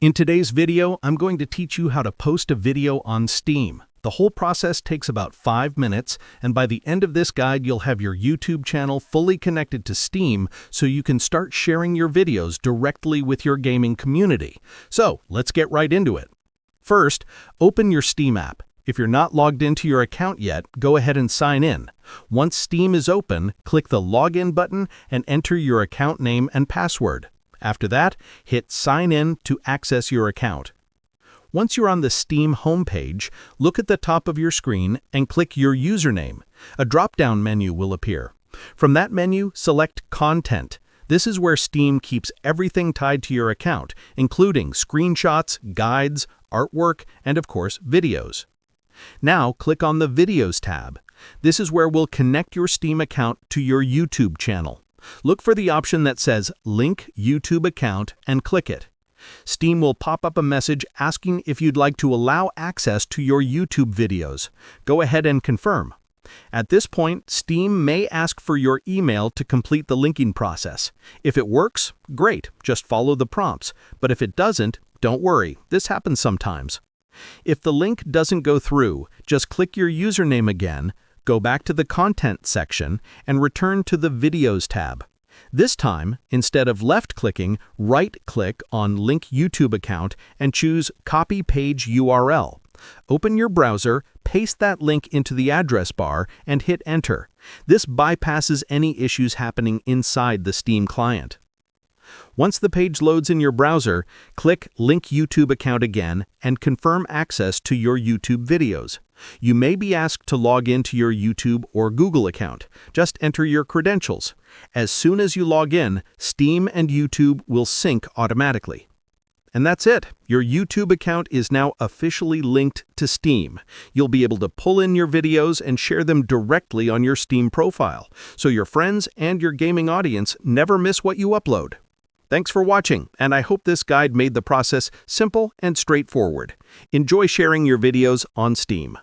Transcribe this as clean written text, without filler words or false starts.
In today's video, I'm going to teach you how to post a video on Steam. The whole process takes about 5 minutes, and by the end of this guide, you'll have your YouTube channel fully connected to Steam so you can start sharing your videos directly with your gaming community. So, let's get right into it. First, open your Steam app. If you're not logged into your account yet, go ahead and sign in. Once Steam is open, click the Login button and enter your account name and password. After that, hit Sign In to access your account. Once you're on the Steam homepage, look at the top of your screen and click your username. A drop-down menu will appear. From that menu, select Content. This is where Steam keeps everything tied to your account, including screenshots, guides, artwork, and of course, videos. Now, click on the Videos tab. This is where we'll connect your Steam account to your YouTube channel. Look for the option that says Link YouTube Account and click it. Steam will pop up a message asking if you'd like to allow access to your YouTube videos. Go ahead and confirm. At this point, Steam may ask for your email to complete the linking process. If it works, great, just follow the prompts. But if it doesn't, don't worry, this happens sometimes. If the link doesn't go through, just click your username again, go back to the Content section, and return to the Videos tab. This time, instead of left-clicking, right-click on Link YouTube Account and choose Copy Page URL. Open your browser, paste that link into the address bar, and hit Enter. This bypasses any issues happening inside the Steam client. Once the page loads in your browser, click Link YouTube Account again and confirm access to your YouTube videos. You may be asked to log into your YouTube or Google account. Just enter your credentials. As soon as you log in, Steam and YouTube will sync automatically. And that's it. Your YouTube account is now officially linked to Steam. You'll be able to pull in your videos and share them directly on your Steam profile, so your friends and your gaming audience never miss what you upload. Thanks for watching, and I hope this guide made the process simple and straightforward. Enjoy sharing your videos on Steam.